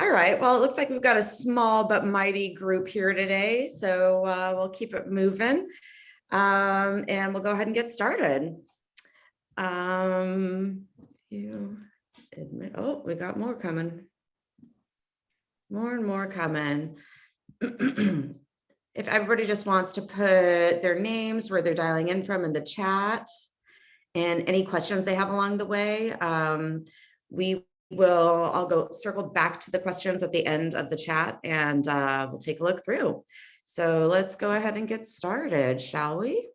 All right, well, it looks like we've got a small but mighty group here today, so we'll keep it moving and we'll go ahead and get started. Oh, we got more coming. More and more coming. If everybody just wants to put their names, where they're dialing in from in the chat, and any questions they have along the way, I'll go circle back to the questions at the end of the chat and we'll take a look through. So let's go ahead and get started, shall we?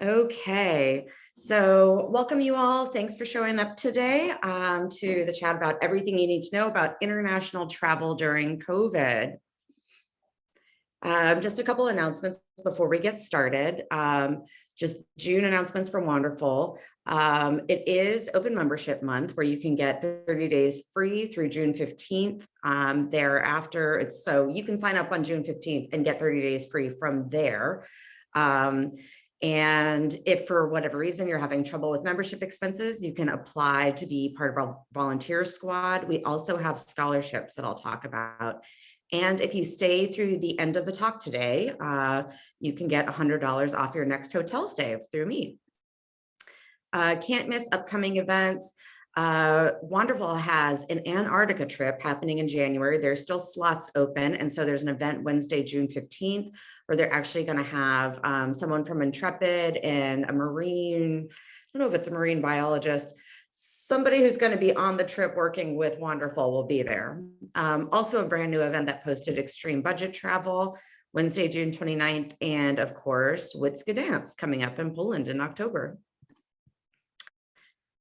Okay, so welcome you all. Thanks for showing up today to the chat about everything you need to know about international travel during COVID. Just a couple announcements before we get started. Just June announcements from Wonderful. It is open membership month where you can get 30 days free through June 15th. Thereafter, so you can sign up on June 15th and get 30 days free from there. And if for whatever reason you're having trouble with membership expenses, you can apply to be part of our volunteer squad. We also have scholarships that I'll talk about. And if you stay through the end of the talk today, you can get $100 off your next hotel stay through me. Can't miss upcoming events. Wonderful has an Antarctica trip happening in January. There's still slots open. And so there's an event Wednesday, June 15th, where they're actually going to have someone from Intrepid and a marine, I don't know if it's a marine biologist, somebody who's going to be on the trip working with Wonderful will be there. Also a brand new event that posted extreme budget travel, Wednesday, June 29th, and of course, Witska Dance coming up in Poland in October.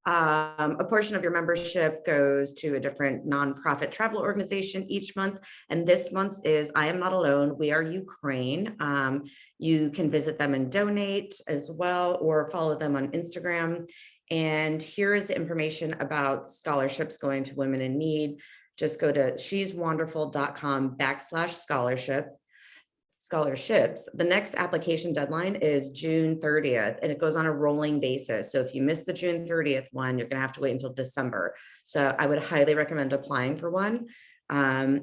A portion of your membership goes to a different nonprofit travel organization each month. And this month is I Am Not Alone, We Are Ukraine. You can visit them and donate as well, or follow them on Instagram. And here is the information about scholarships going to women in need. Just go to sheswonderful.com/scholarships. The next application deadline is June 30th, and it goes on a rolling basis. So if you miss the June 30th one, you're going to have to wait until December. So I would highly recommend applying for one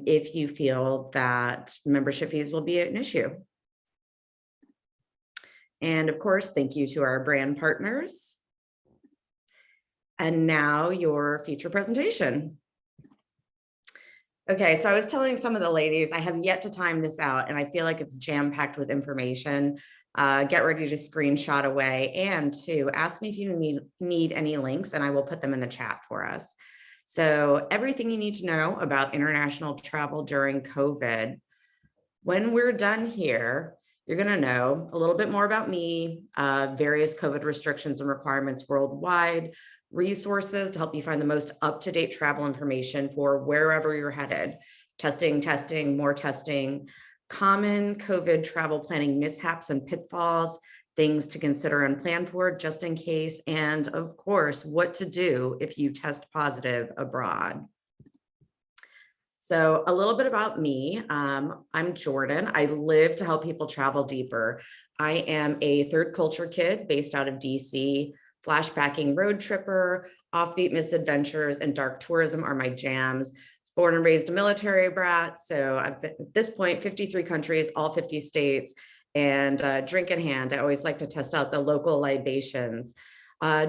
if you feel that membership fees will be an issue. And of course, thank you to our brand partners. And now your feature presentation. Okay, so I was telling some of the ladies, I have yet to time this out and I feel like it's jam-packed with information. Get ready to screenshot away and to ask me if you need any links and I will put them in the chat for us. So everything you need to know about international travel during COVID. When we're done here, you're gonna know a little bit more about me, various COVID restrictions and requirements worldwide, resources to help you find the most up-to-date travel information for wherever you're headed. Testing, more testing, common COVID travel planning mishaps and pitfalls, things to consider and plan for just in case, and of course, what to do if you test positive abroad. So a little bit about me. I'm Jordan. I live to help people travel deeper. I am a third culture kid based out of DC. Flashbacking road tripper, offbeat misadventures, and dark tourism are my jams. I was born and raised a military brat, so I've been at this point 53 countries, all 50 states, and drink in hand. I always like to test out the local libations.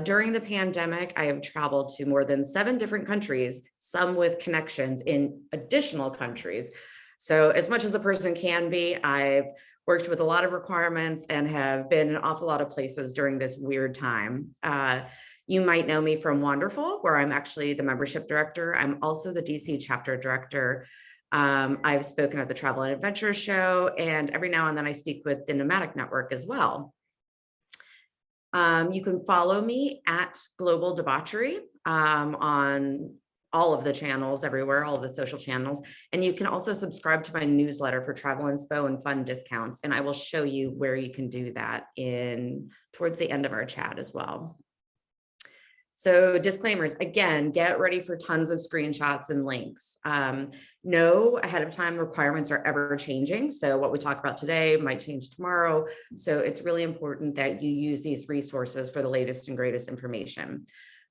During the pandemic, I have traveled to more than 7 different countries, some with connections in additional countries. So as much as a person can be, I've worked with a lot of requirements and have been in an awful lot of places during this weird time. You might know me from Wonderful, where I'm actually the membership director. I'm also the DC chapter director. I've spoken at the Travel and Adventure Show, and every now and then I speak with the Nomadic Network as well. You can follow me at Global Debauchery on all of the channels everywhere, all of the social channels. And you can also subscribe to my newsletter for travel inspo and fun discounts. And I will show you where you can do that towards the end of our chat as well. So disclaimers, again, get ready for tons of screenshots and links. Know ahead of time requirements are ever changing. So what we talk about today might change tomorrow. So it's really important that you use these resources for the latest and greatest information.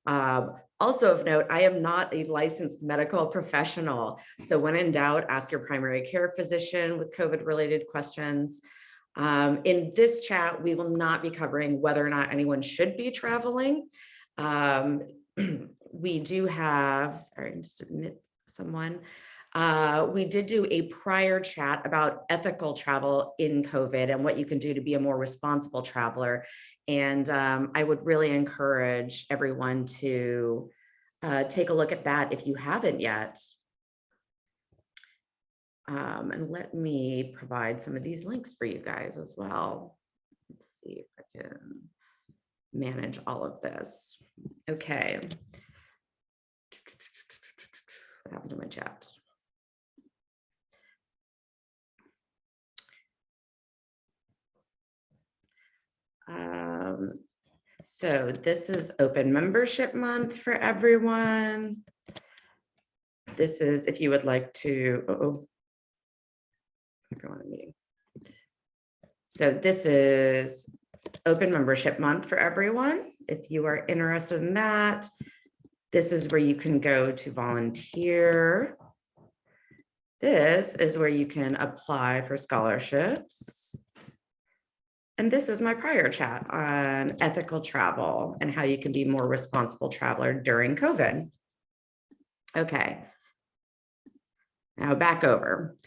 Also of note, I am not a licensed medical professional. So when in doubt, ask your primary care physician with COVID related questions. In this chat, we will not be covering whether or not anyone should be traveling. We do have, sorry, just admit someone. We did do a prior chat about ethical travel in COVID and what you can do to be a more responsible traveler. And I would really encourage everyone to take a look at that if you haven't yet. And let me provide some of these links for you guys as well. Let's see if I can manage all of this. Okay. What happened to my chat? So this is open membership month for everyone. This is if you would like to, everyone in meeting. So this is open membership month for everyone. If you are interested in that, this is where you can go to volunteer. This is where you can apply for scholarships. And this is my prior chat on ethical travel and how you can be more responsible traveler during COVID. Okay, now back over.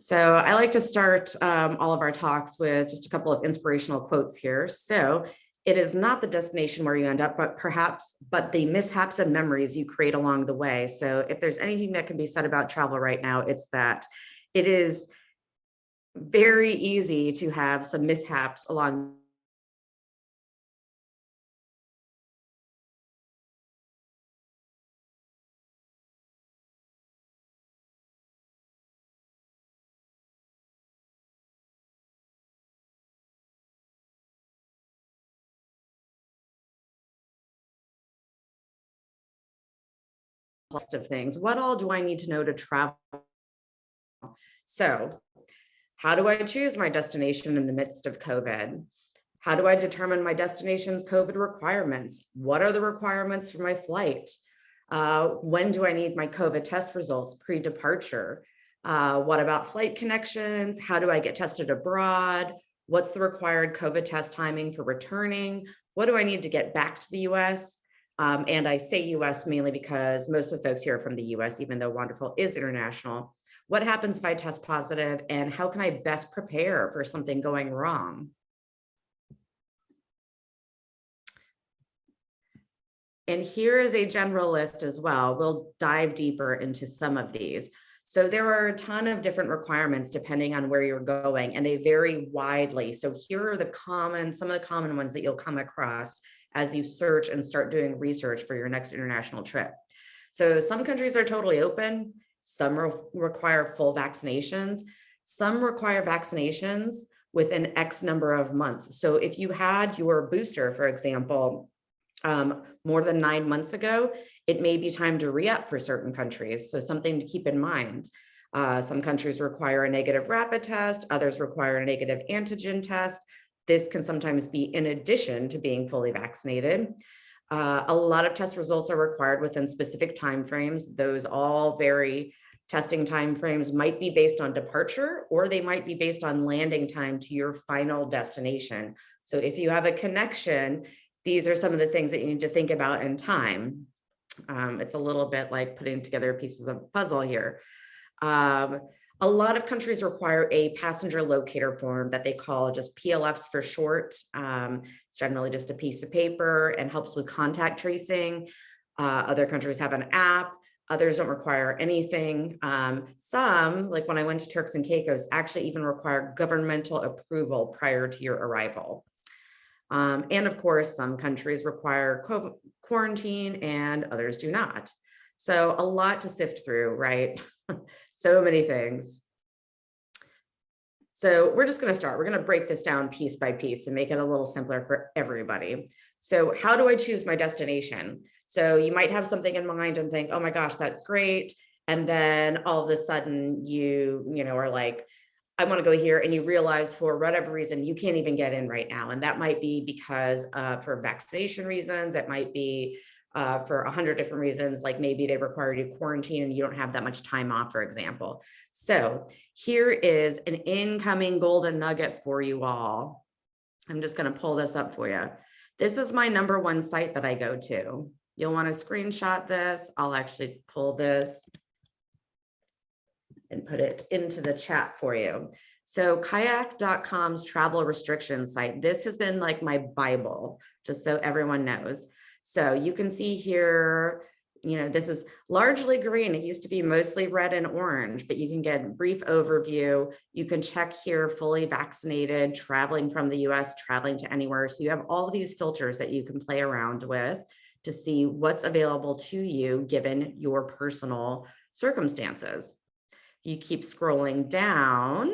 So I like to start all of our talks with just a couple of inspirational quotes here. So it is not the destination where you end up, but the mishaps and memories you create along the way. So if there's anything that can be said about travel right now, it's that it is very easy to have some mishaps along of things. What all do I need to know to travel? So how do I choose my destination in the midst of COVID? How do I determine my destination's COVID requirements? What are the requirements for my flight? When do I need my COVID test results pre-departure? What about flight connections? How do I get tested abroad? What's the required COVID test timing for returning? What do I need to get back to the US? And I say US mainly because most of the folks here are from the US, even though Wonderful is international. What happens if I test positive, and how can I best prepare for something going wrong? And here is a general list as well. We'll dive deeper into some of these. So there are a ton of different requirements depending on where you're going, and they vary widely. So here are some of the common ones that you'll come across as you search and start doing research for your next international trip. So some countries are totally open. Some require full vaccinations. Some require vaccinations within X number of months. So if you had your booster, for example, more than 9 months ago, it may be time to re-up for certain countries. So something to keep in mind. Some countries require a negative rapid test, others require a negative antigen test. This can sometimes be in addition to being fully vaccinated. A lot of test results are required within specific timeframes. Those all vary. Testing timeframes might be based on departure, or they might be based on landing time to your final destination. So if you have a connection, these are some of the things that you need to think about in time. It's a little bit like putting together pieces of a puzzle here. A lot of countries require a passenger locator form that they call just PLFs for short. It's generally just a piece of paper and helps with contact tracing. Other countries have an app. Others don't require anything. Some, like when I went to Turks and Caicos, actually even require governmental approval prior to your arrival. And of course, some countries require quarantine and others do not. So a lot to sift through, right? So many things. So we're just going to start. We're going to break this down piece by piece and make it a little simpler for everybody. So how do I choose my destination? So you might have something in mind and think, oh my gosh, that's great. And then all of a sudden you are like, I want to go here, and you realize for whatever reason, you can't even get in right now. And that might be because for vaccination reasons, it might be for 100 different reasons, like maybe they require you to quarantine and you don't have that much time off, for example. So here is an incoming golden nugget for you all. I'm just going to pull this up for you. This is my #1 site that I go to. You'll want to screenshot this. I'll actually pull this and put it into the chat for you. So kayak.com's travel restriction site. This has been like my Bible, just so everyone knows. So you can see here, this is largely green. It used to be mostly red and orange, but you can get a brief overview. You can check here, fully vaccinated, traveling from the US, traveling to anywhere. So you have all of these filters that you can play around with to see what's available to you given your personal circumstances. You keep scrolling down,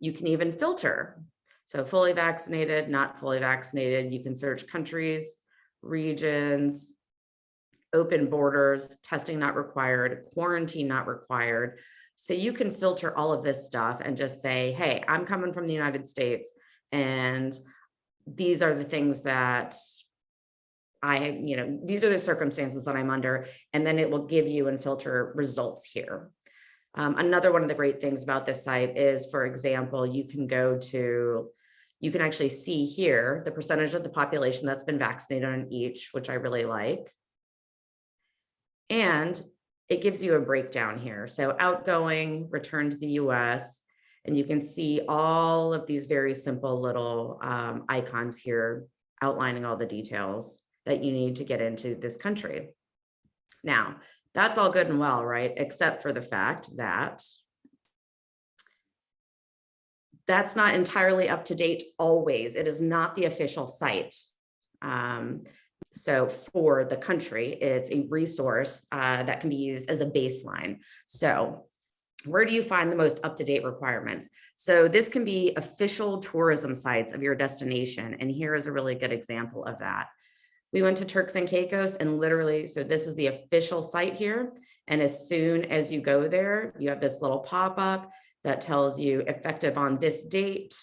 you can even filter. So fully vaccinated, not fully vaccinated. You can search countries, regions, open borders, testing not required, quarantine not required. So you can filter all of this stuff and just say, hey, I'm coming from the United States, and these are the things that these are the circumstances that I'm under, and then it will give you and filter results here. Another one of the great things about this site is, for example, you can actually see here the percentage of the population that's been vaccinated on each, which I really like. And it gives you a breakdown here. So outgoing, return to the US, and you can see all of these very simple little icons here outlining all the details that you need to get into this country. Now, that's all good and well, right? Except for the fact that that's not entirely up to date always. It is not the official site. So for the country, it's a resource that can be used as a baseline. So where do you find the most up-to-date requirements? So this can be official tourism sites of your destination. And here is a really good example of that. We went to Turks and Caicos, and literally, so this is the official site here. And as soon as you go there, you have this little pop-up that tells you effective on this date.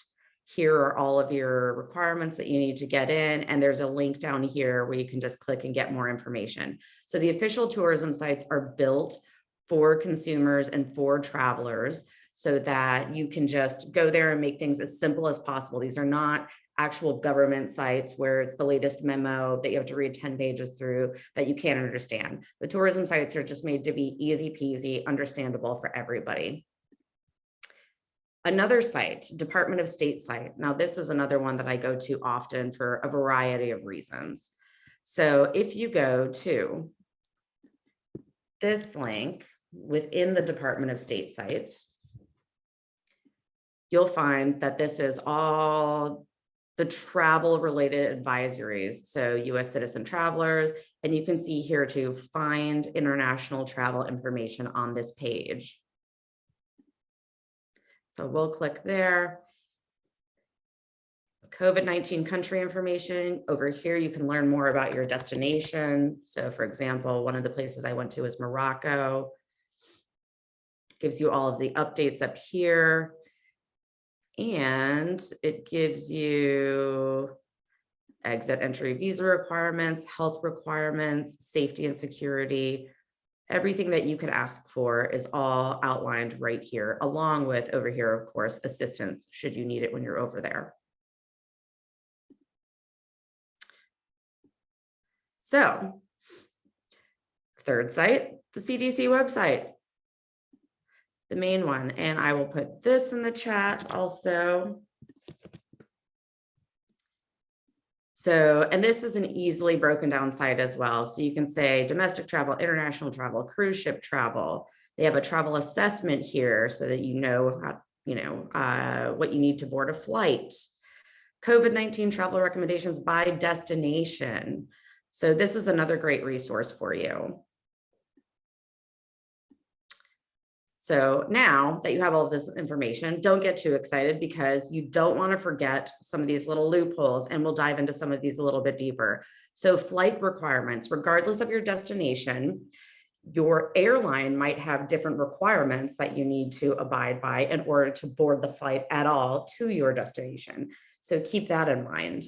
Here are all of your requirements that you need to get in. And there's a link down here where you can just click and get more information. So the official tourism sites are built for consumers and for travelers so that you can just go there and make things as simple as possible. These are not actual government sites where it's the latest memo that you have to read 10 pages through that you can't understand. The tourism sites are just made to be easy peasy, understandable for everybody. Another site, Department of State site. Now, this is another one that I go to often for a variety of reasons. So if you go to this link within the Department of State site, you'll find that this is all the travel related advisories. So US citizen travelers, and you can see here to find international travel information on this page. So we'll click there. COVID-19 country information. Over here, you can learn more about your destination. So for example, one of the places I went to was Morocco. Gives you all of the updates up here. And it gives you exit entry visa requirements, health requirements, safety and security. Everything that you could ask for is all outlined right here, along with over here, of course, assistance should you need it when you're over there. So, third site, the CDC website. The main one, and I will put this in the chat also. So, and this is an easily broken down site as well. So you can say domestic travel, international travel, cruise ship travel. They have a travel assessment here so that you know what you need to board a flight. COVID-19 travel recommendations by destination. So this is another great resource for you. So now that you have all of this information, don't get too excited because you don't want to forget some of these little loopholes, and we'll dive into some of these a little bit deeper. So flight requirements, regardless of your destination, your airline might have different requirements that you need to abide by in order to board the flight at all to your destination. So keep that in mind.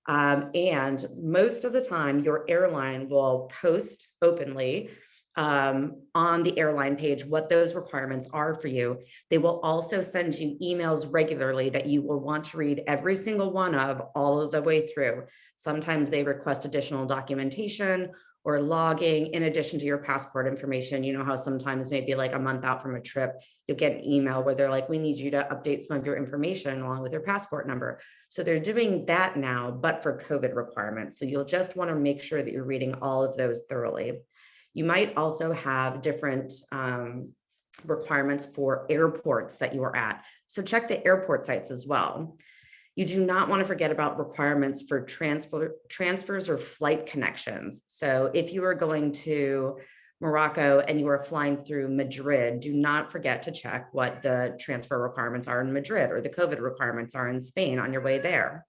And most of the time, your airline will post openly on the airline page what those requirements are for you. They will also send you emails regularly that you will want to read every single one of all of the way through. Sometimes they request additional documentation or logging in addition to your passport information. You know how sometimes maybe like a month out from a trip, you'll get an email where they're like, we need you to update some of your information along with your passport number. So they're doing that now, but for COVID requirements. So you'll just want to make sure that you're reading all of those thoroughly. You might also have different requirements for airports that you are at. So check the airport sites as well. You do not want to forget about requirements for transfers or flight connections. So if you are going to Morocco and you are flying through Madrid, do not forget to check what the transfer requirements are in Madrid or the COVID requirements are in Spain on your way there.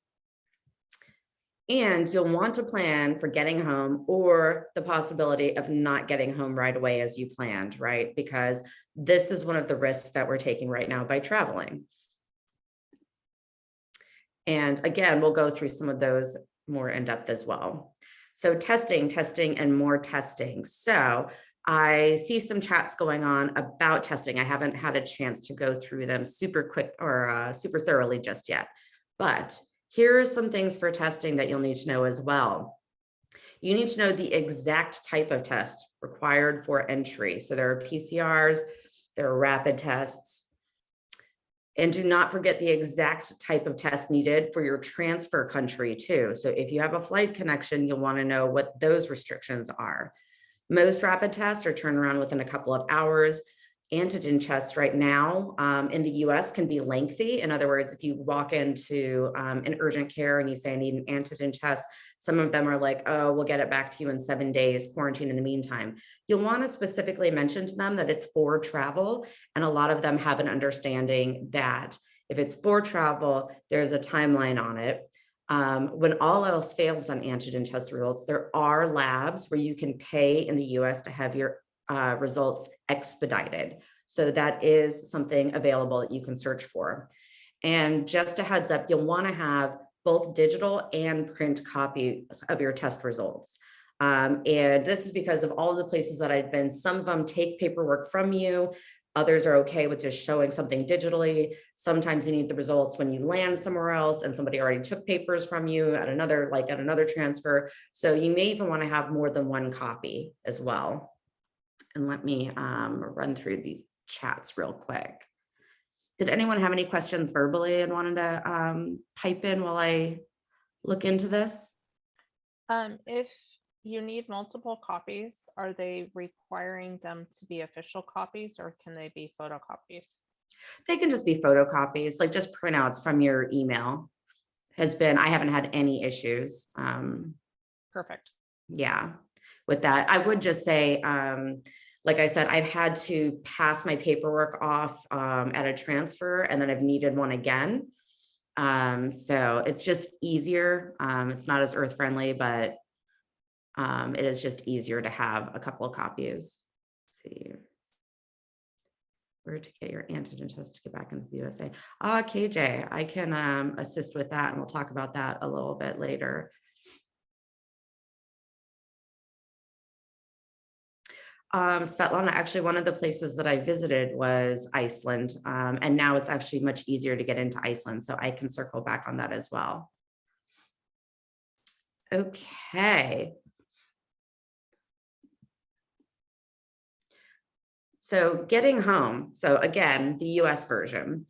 And you'll want to plan for getting home or the possibility of not getting home right away as you planned, right? Because this is one of the risks that we're taking right now by traveling. And again, we'll go through some of those more in depth as well. So testing, and more testing. So I see some chats going on about testing. I haven't had a chance to go through them super quick or super thoroughly just yet, but here are some things for testing that you'll need to know as well. You need to know the exact type of test required for entry. So there are PCRs, there are rapid tests, and do not forget the exact type of test needed for your transfer country too. So if you have a flight connection, you'll want to know what those restrictions are. Most rapid tests are turned around within a couple of hours. Antigen tests right now in the US can be lengthy. In other words, if you walk into an urgent care and you say, I need an antigen test, some of them are like, oh, we'll get it back to you in 7 days, quarantine in the meantime. You'll want to specifically mention to them that it's for travel. And a lot of them have an understanding that if it's for travel, there's a timeline on it. When all else fails on antigen test results, there are labs where you can pay in the US to have your results expedited. So that is something available that you can search for. And just a heads up, you'll want to have both digital and print copies of your test results. And this is because of all the places that I've been. Some of them take paperwork from you. Others are okay with just showing something digitally. Sometimes you need the results when you land somewhere else and somebody already took papers from you at another, like at another transfer. So you may even want to have more than one copy as well. And let me run through these chats real quick. Did anyone have any questions verbally and wanted to pipe in while I look into this? If you need multiple copies, are they requiring them to be official copies or can they be photocopies? They can just be photocopies, like just printouts from your email. I haven't had any issues. Perfect. Yeah, with that. I would just say, like I said, I've had to pass my paperwork off at a transfer and then I've needed one again. So it's just easier. It's not as earth friendly, but it is just easier to have a couple of copies. Let's see. Where to get your antigen test to get back into the USA. KJ, I can assist with that and we'll talk about that a little bit later. Svetlana, actually one of the places that I visited was Iceland, and now it's actually much easier to get into Iceland, so I can circle back on that as well. Okay. So getting home, so again, the US version.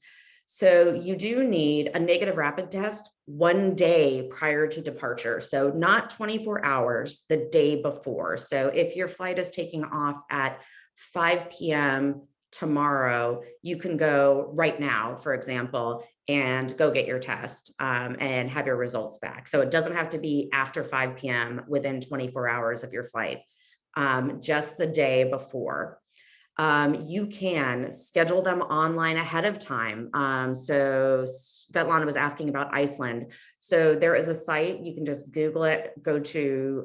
So you do need a negative rapid test 1 day prior to departure. So not 24 hours, the day before. So if your flight is taking off at 5 p.m. tomorrow, you can go right now, for example, and go get your test and have your results back. So it doesn't have to be after 5 p.m. within 24 hours of your flight, just the day before. You can schedule them online ahead of time. So Svetlana was asking about Iceland. So there is a site, you can just Google it, go to,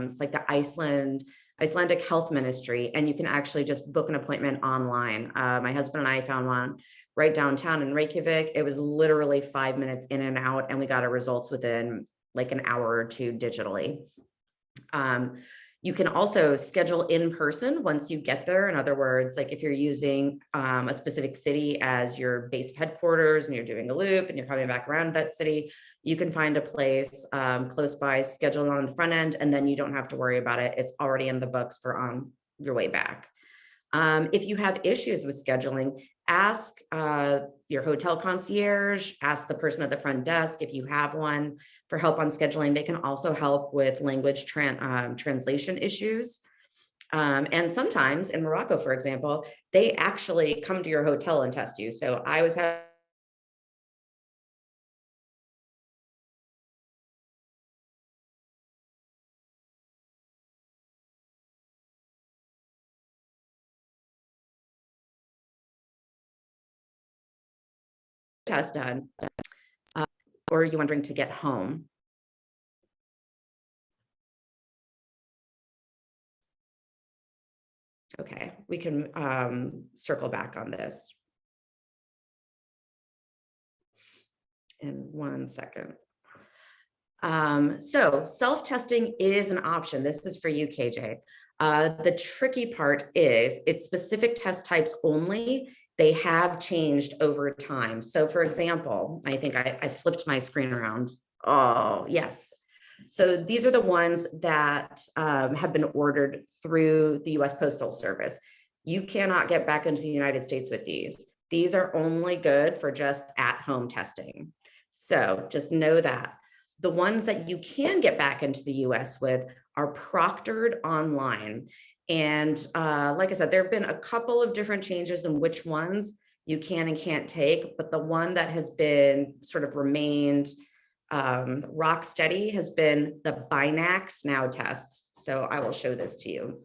it's like the Icelandic Health Ministry, and you can actually just book an appointment online. My husband and I found one right downtown in Reykjavik. It was literally 5 minutes in and out, and we got our results within like an hour or two digitally. You can also schedule in person once you get there. In other words, like if you're using a specific city as your base headquarters and you're doing a loop and you're coming back around that city, you can find a place close by, schedule it on the front end, and then you don't have to worry about it. It's already in the books for on your way back. If you have issues with scheduling, ask your hotel concierge, ask the person at the front desk if you have one for help on scheduling. They can also help with language translation issues. And sometimes in Morocco, for example, they actually come to your hotel and test you. So I was having a test done, or are you wondering to get home? Okay, we can circle back on this in 1 second. So self-testing is an option. This is for you, KJ. The tricky part is it's specific test types only. They have changed over time. So for example, I think I flipped my screen around. Oh, yes. So these are the ones that have been ordered through the US Postal Service. You cannot get back into the United States with these. These are only good for just at-home testing. So just know that. The ones that you can get back into the US with are proctored online. And like I said, there have been a couple of different changes in which ones you can and can't take, but the one that has been sort of remained rock steady has been the Binax Now tests. So I will show this to you.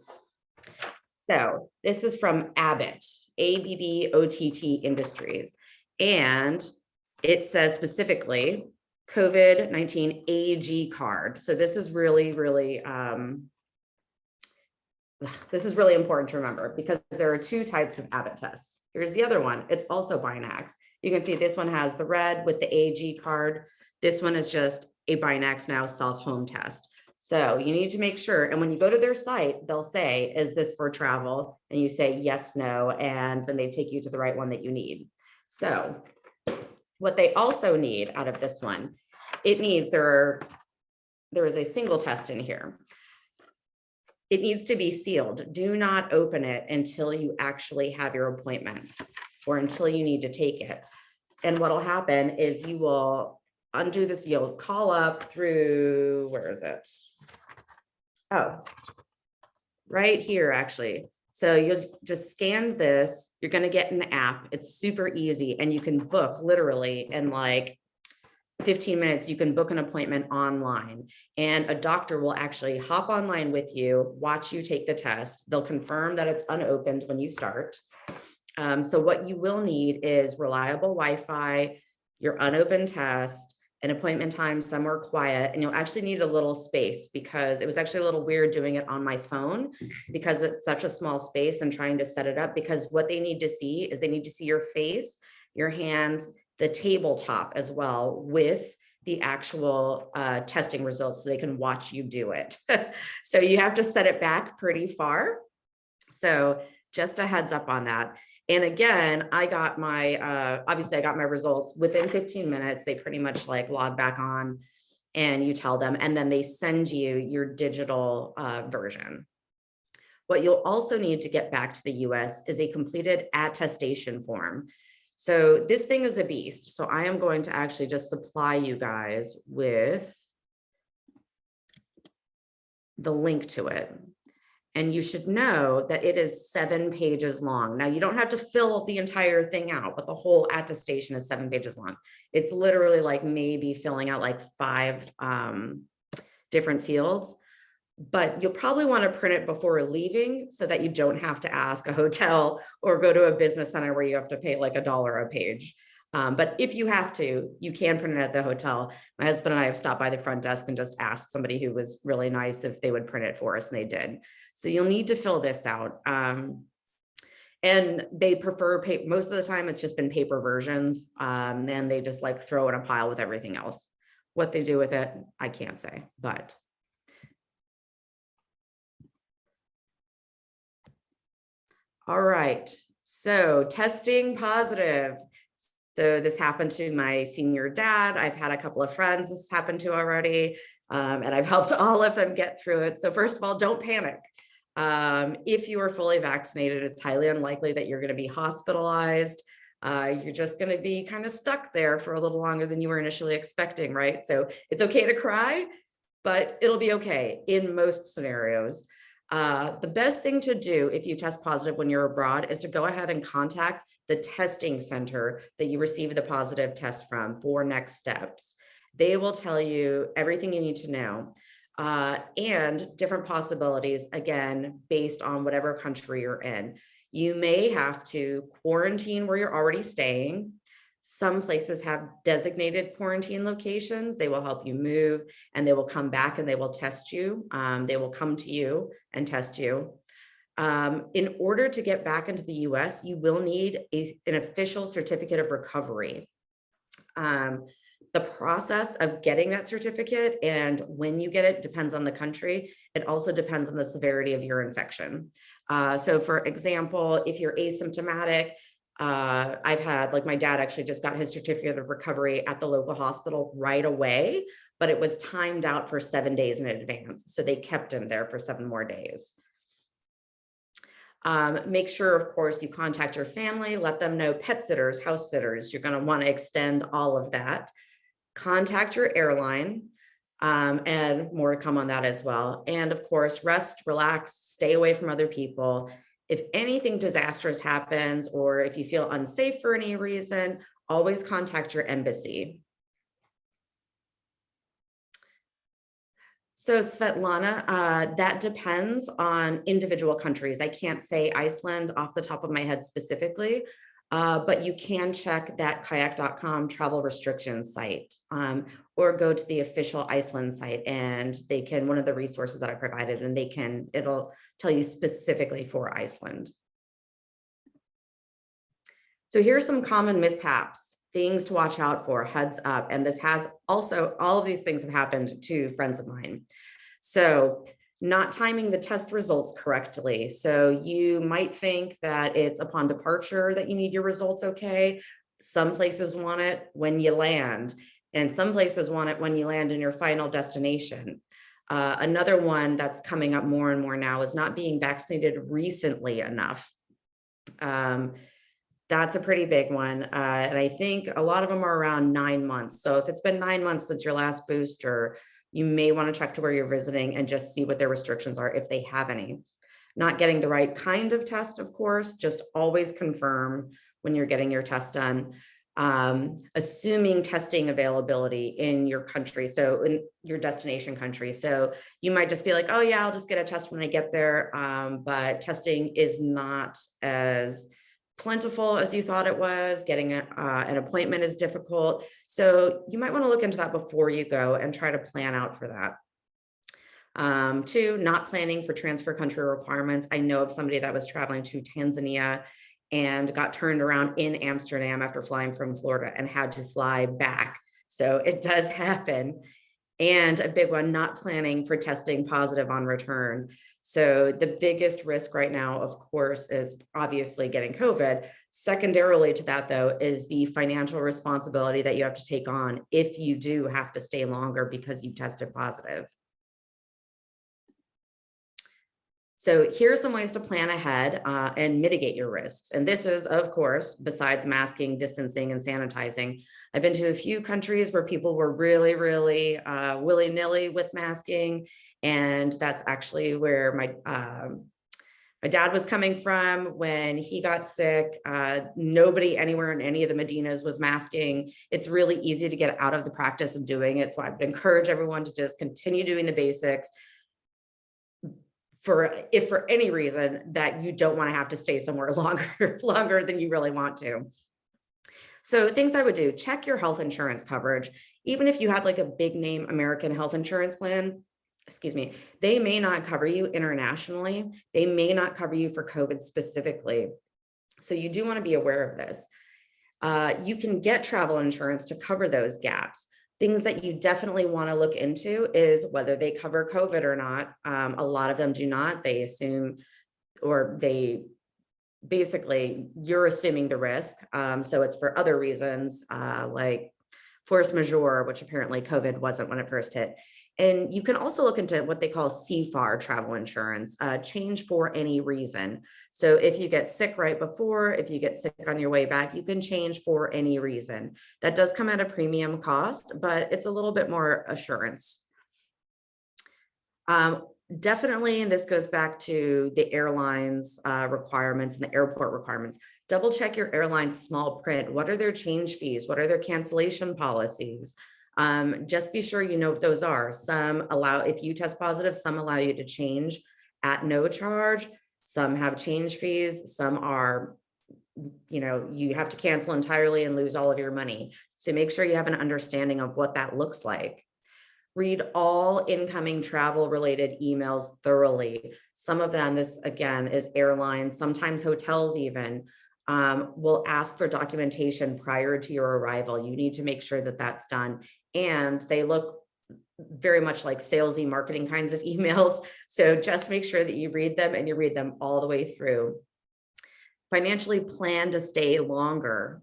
So this is from Abbott, ABBOTT Industries. And it says specifically COVID-19 AG card. So this is really, really, this is really important to remember because there are two types of Abbott tests. Here's the other one. It's also Binax. You can see this one has the red with the AG card. This one is just a Binax Now self-home test. So you need to make sure, and when you go to their site, they'll say, is this for travel? And you say yes, no, and then they take you to the right one that you need. So what they also need out of this one, it needs, there is a single test in here. It needs to be sealed. Do not open it until you actually have your appointment or until you need to take it. And what'll happen is you will undo this, you'll call up through, where is it? Oh, right here, actually. So you'll just scan this, you're gonna get an app, it's super easy, and you can book literally in like 15 minutes, you can book an appointment online, and a doctor will actually hop online with you, watch you take the test. They'll confirm that it's unopened when you start. So what you will need is reliable Wi-Fi, your unopened test, an appointment time somewhere quiet, and you'll actually need a little space because it was actually a little weird doing it on my phone because it's such a small space and trying to set it up, because what they need to see is they need to see your face, your hands, the tabletop as well with the actual testing results so they can watch you do it. So you have to set it back pretty far. So just a heads up on that. And again, I got my, obviously I got my results within 15 minutes. They pretty much like log back on and you tell them, and then they send you your digital version. What you'll also need to get back to the US is a completed attestation form. So this thing is a beast. So I am going to actually just supply you guys with the link to it. And you should know that it is 7 pages long. Now, you don't have to fill the entire thing out, but the whole attestation is 7 pages long. It's literally like maybe filling out like 5 different fields. but you'll probably want to print it before leaving so that you don't have to ask a hotel or go to a business center where you have to pay like $1 a page. But if you have to, you can print it at the hotel. My husband and I have stopped by the front desk and just asked somebody who was really nice if they would print it for us, and they did. So you'll need to fill this out. And they prefer paper. Most of the time it's just been paper versions. And they just like throw it in a pile with everything else. What they do with it, I can't say, but. All right, so testing positive. So this happened to my senior dad. I've had a couple of friends this happened to already, and I've helped all of them get through it. So first of all, don't panic. If you are fully vaccinated, it's highly unlikely that you're going to be hospitalized. You're just going to be kind of stuck there for a little longer than you were initially expecting, right? So it's okay to cry, but it'll be okay in most scenarios. The best thing to do if you test positive when you're abroad is to go ahead and contact the testing center that you received the positive test from for next steps. They will tell you everything you need to know and different possibilities, again, based on whatever country you're in. You may have to quarantine where you're already staying. Some places have designated quarantine locations. They will help you move and they will come back and they will test you. They will come to you and test you. In order to get back into the US, you will need an official certificate of recovery. The process of getting that certificate and when you get it depends on the country. It also depends on the severity of your infection. So for example, if you're asymptomatic, I've had, like my dad actually just got his certificate of recovery at the local hospital right away, but it was timed out for 7 days in advance. So they kept him there for 7 more days. Make sure, of course, you contact your family, let them know, pet sitters, house sitters, you're going to want to extend all of that. Contact your airline, and more to come on that as well. And of course, rest, relax, stay away from other people. If anything disastrous happens, or if you feel unsafe for any reason, always contact your embassy. So Svetlana, that depends on individual countries. I can't say Iceland off the top of my head specifically, but you can check that kayak.com travel restrictions site, or go to the official Iceland site and they can, one of the resources that I provided, and it'll tell you specifically for Iceland. So here's some common mishaps, things to watch out for, heads up. And this has also, all of these things have happened to friends of mine. So not timing the test results correctly. So you might think that it's upon departure that you need your results, okay? Some places want it when you land, and some places want it when you land in your final destination. Another one that's coming up more and more now is not being vaccinated recently enough. That's a pretty big one. And I think a lot of them are around 9 months. So if it's been 9 months since your last booster, you may want to check to where you're visiting and just see what their restrictions are if they have any. Not getting the right kind of test, of course, just always confirm when you're getting your test done. Assuming testing availability in your country, so in your destination country. So you might just be like, oh yeah, I'll just get a test when I get there. But testing is not as plentiful as you thought it was. Getting an appointment is difficult. So you might want to look into that before you go and try to plan out for that. 2, not planning for transfer country requirements. I know of somebody that was traveling to Tanzania and got turned around in Amsterdam after flying from Florida and had to fly back. So it does happen. And a big one, not planning for testing positive on return. So the biggest risk right now, of course, is obviously getting COVID. Secondarily to that, though, is the financial responsibility that you have to take on if you do have to stay longer because you tested positive. So here's some ways to plan ahead and mitigate your risks. And this is, of course, besides masking, distancing, and sanitizing. I've been to a few countries where people were really, really willy-nilly with masking. And that's actually where my dad was coming from when he got sick. Nobody anywhere in any of the Medinas was masking. It's really easy to get out of the practice of doing it. So I would encourage everyone to just continue doing the basics. if for any reason that you don't want to have to stay somewhere longer than you really want to. So things I would do, check your health insurance coverage. Even if you have like a big name American health insurance plan, excuse me, they may not cover you internationally. They may not cover you for COVID specifically. So you do want to be aware of this. You can get travel insurance to cover those gaps. Things that you definitely want to look into is whether they cover COVID or not. A lot of them do not. They assume, or they basically, you're assuming the risk. So it's for other reasons, like force majeure, which apparently COVID wasn't when it first hit. And you can also look into what they call CFAR travel insurance, change for any reason. So if you get sick right before, if you get sick on your way back, you can change for any reason. That does come at a premium cost, but it's a little bit more assurance. Definitely, and this goes back to the airlines requirements and the airport requirements. Double check your airline's small print. What are their change fees? What are their cancellation policies? Just be sure you know what those are. Some allow, if you test positive, some allow you to change at no charge. Some have change fees. Some are, you have to cancel entirely and lose all of your money. So make sure you have an understanding of what that looks like. Read all incoming travel related emails thoroughly. Some of them, this again is airlines, sometimes hotels even, will ask for documentation prior to your arrival. You need to make sure that that's done. And they look very much like salesy marketing kinds of emails. So just make sure that you read them and you read them all the way through. Financially plan to stay longer.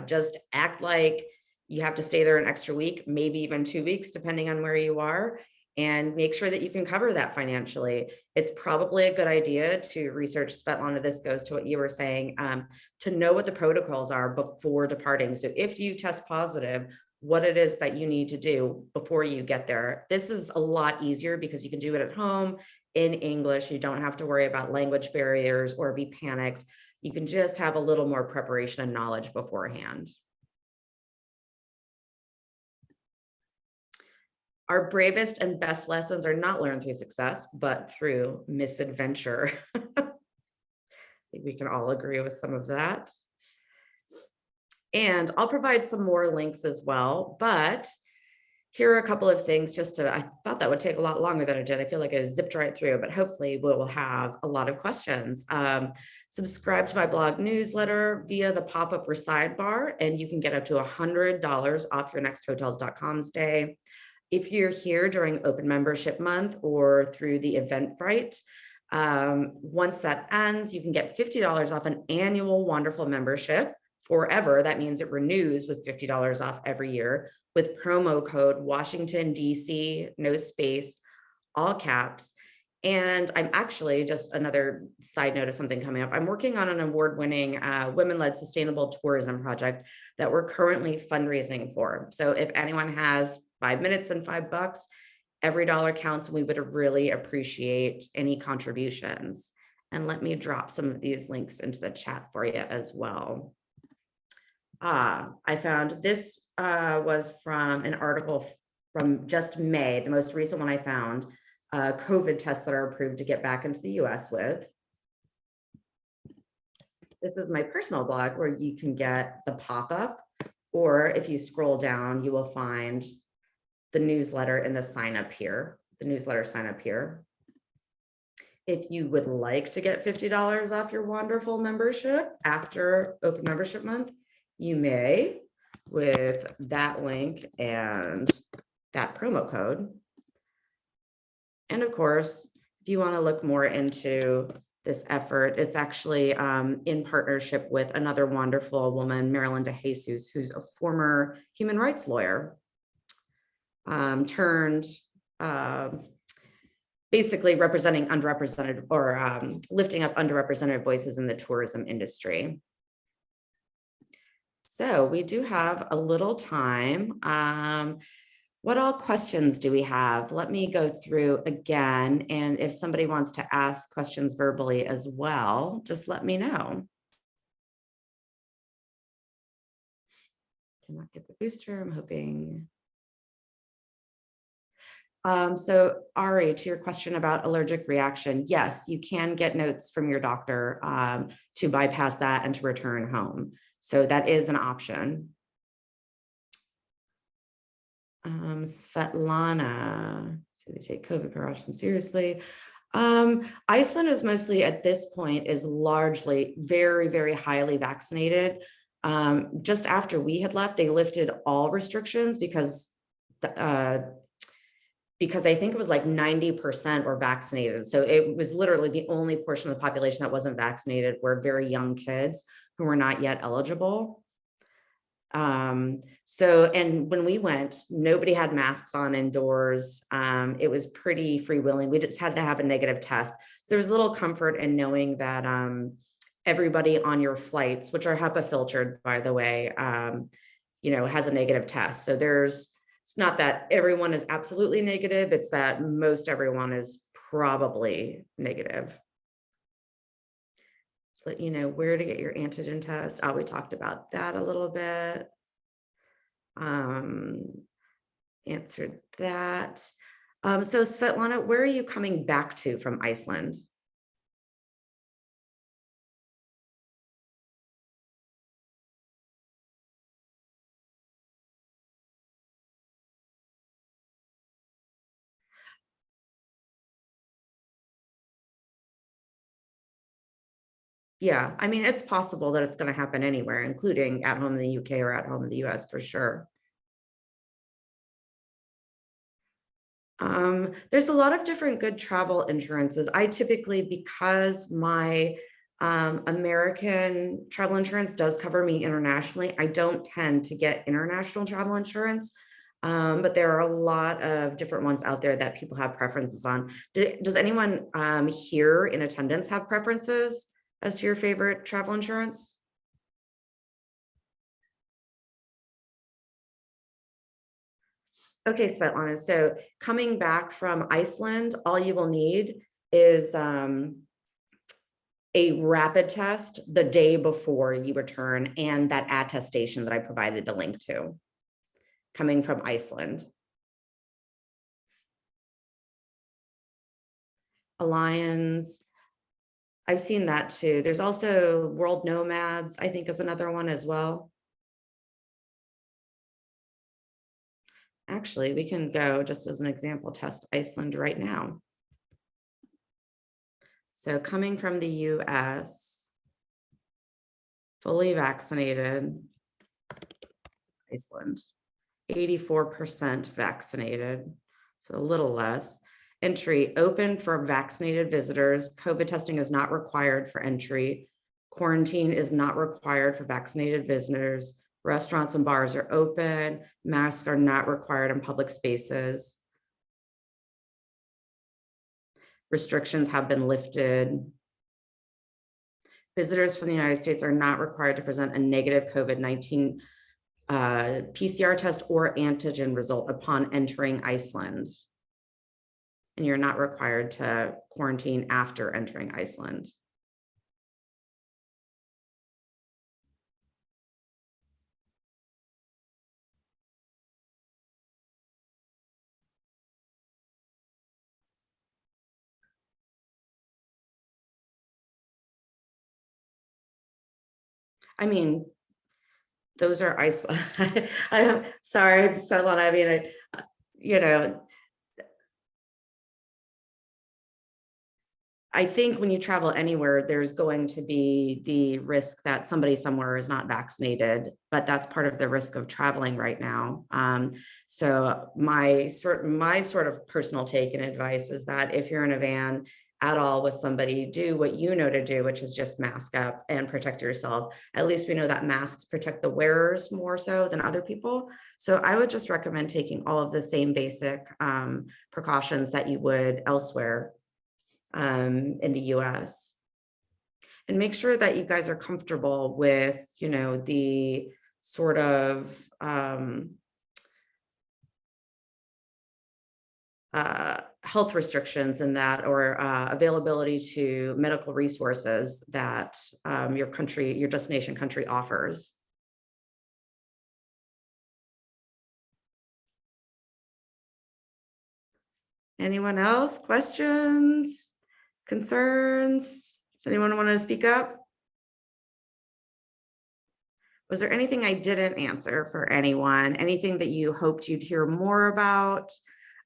Just act like you have to stay there an extra week, maybe even 2 weeks, depending on where you are, and make sure that you can cover that financially. It's probably a good idea to research, Svetlana, this goes to what you were saying, to know what the protocols are before departing. So if you test positive, what it is that you need to do before you get there. This is a lot easier because you can do it at home in English. You don't have to worry about language barriers or be panicked. You can just have a little more preparation and knowledge beforehand. Our bravest and best lessons are not learned through success, but through misadventure. I think we can all agree with some of that. And I'll provide some more links as well, but here are a couple of things I thought that would take a lot longer than it did. I feel like I zipped right through, but hopefully we'll have a lot of questions. Subscribe to my blog newsletter via the pop-up or sidebar, and you can get up to $100 off your next hotels.com stay. If you're here during open membership month or through the Eventbrite, once that ends, you can get $50 off an annual wonderful membership forever. That means it renews with $50 off every year with promo code Washington, DC, no space, all caps. And I'm actually, just another side note of something coming up, I'm working on an award-winning women-led sustainable tourism project that we're currently fundraising for. So if anyone has 5 minutes and $5, every dollar counts, and we would really appreciate any contributions. And let me drop some of these links into the chat for you as well. I found this was from an article from just May, the most recent one I found, COVID tests that are approved to get back into the US with. This is my personal blog where you can get the pop-up, or if you scroll down, you will find the newsletter and the sign up here, the newsletter sign up here. If you would like to get $50 off your wonderful membership after open membership month, you may with that link and that promo code. And of course, if you want to look more into this effort, it's actually in partnership with another wonderful woman, Marilyn DeJesus, who's a former human rights lawyer, turned basically representing underrepresented or lifting up underrepresented voices in the tourism industry. So we do have a little time. What all questions do we have? Let me go through again. And if somebody wants to ask questions verbally as well, just let me know. Cannot get the booster, I'm hoping. So Ari, to your question about allergic reaction, yes, you can get notes from your doctor to bypass that and to return home. So that is an option. Svetlana, so they take COVID precautions seriously. Iceland is mostly at this point is largely very, very highly vaccinated. Just after we had left, they lifted all restrictions because I think it was like 90% were vaccinated. So it was literally the only portion of the population that wasn't vaccinated were very young kids who were not yet eligible. And when we went, nobody had masks on indoors. It was pretty free willing. We just had to have a negative test. So there was a little comfort in knowing that everybody on your flights, which are HEPA filtered, by the way, has a negative test. So it's not that everyone is absolutely negative, it's that most everyone is probably negative. Just let you know where to get your antigen test. We talked about that a little bit. Answered that. So Svetlana, where are you coming back to from Iceland? Yeah, I mean, it's possible that it's going to happen anywhere, including at home in the UK or at home in the US for sure. There's a lot of different good travel insurances. I typically, because my American travel insurance does cover me internationally, I don't tend to get international travel insurance. But there are a lot of different ones out there that people have preferences on. Does anyone here in attendance have preferences as to your favorite travel insurance? Okay, Svetlana, so coming back from Iceland, all you will need is a rapid test the day before you return and that attestation that I provided the link to coming from Iceland. Alliance, I've seen that too. There's also World Nomads, I think is another one as well. Actually, we can go just as an example, test Iceland right now. So coming from the US, fully vaccinated, Iceland, 84% vaccinated, so a little less. Entry open for vaccinated visitors. COVID testing is not required for entry. Quarantine is not required for vaccinated visitors. Restaurants and bars are open. Masks are not required in public spaces. Restrictions have been lifted. Visitors from the United States are not required to present a negative COVID-19 PCR test or antigen result upon entering Iceland. And you're not required to quarantine after entering Iceland. I mean, those are Iceland. I'm sorry, Svetlana. I mean, I think when you travel anywhere, there's going to be the risk that somebody somewhere is not vaccinated, but that's part of the risk of traveling right now. So my sort of personal take and advice is that if you're in a van at all with somebody, do what you know to do, which is just mask up and protect yourself. At least we know that masks protect the wearers more so than other people. So I would just recommend taking all of the same basic precautions that you would elsewhere in the US. And make sure that you guys are comfortable with, the sort of health restrictions and that, or availability to medical resources that your destination country offers. Anyone else? Questions? Concerns? Does anyone want to speak up? Was there anything I didn't answer for anyone? Anything that you hoped you'd hear more about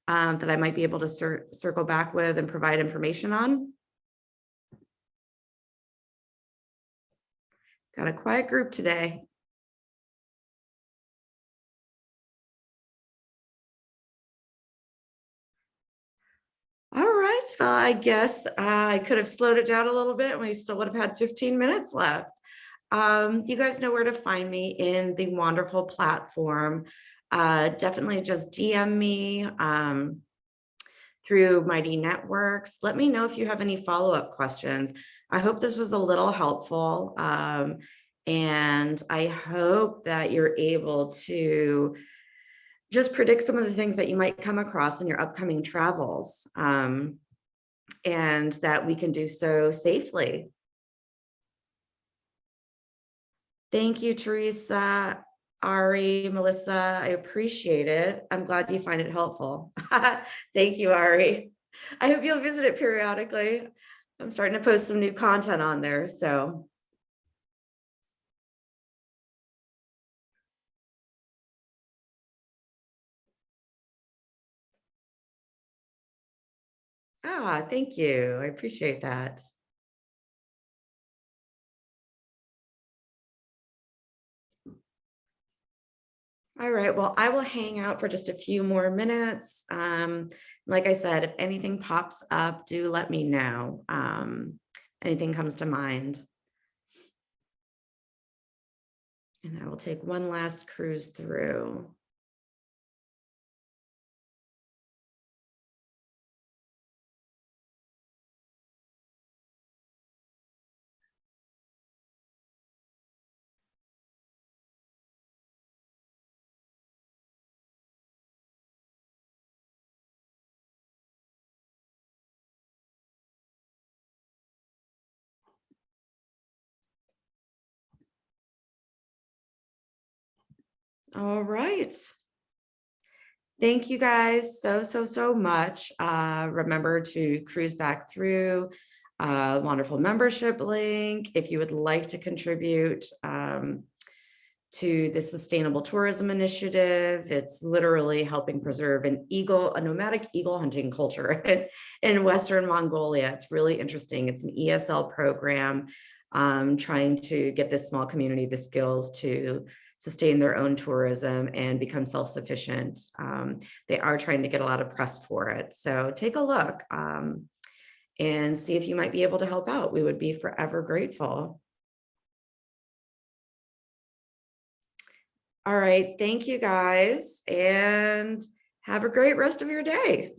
that I might be able to circle back with and provide information on? Got a quiet group today. All right, well, I guess I could have slowed it down a little bit and we still would have had 15 minutes left. You guys know where to find me in the wonderful platform. Definitely just DM me through Mighty Networks. Let me know if you have any follow-up questions. I hope this was a little helpful. And I hope that you're able to just predict some of the things that you might come across in your upcoming travels, and that we can do so safely. Thank you, Teresa, Ari, Melissa. I appreciate it. I'm glad you find it helpful. Thank you, Ari. I hope you'll visit it periodically. I'm starting to post some new content on there, so. Thank you. I appreciate that. All right, well, I will hang out for just a few more minutes. Like I said, if anything pops up, do let me know. Anything comes to mind. And I will take one last cruise through. All right. Thank you guys so much. Remember to cruise back through wonderful membership link if you would like to contribute to the Sustainable Tourism Initiative. It's literally helping preserve a nomadic eagle hunting culture in Western Mongolia. It's really interesting. It's an ESL program trying to get this small community the skills to sustain their own tourism and become self-sufficient. They are trying to get a lot of press for it. So take a look and see if you might be able to help out. We would be forever grateful. All right, thank you guys, and have a great rest of your day.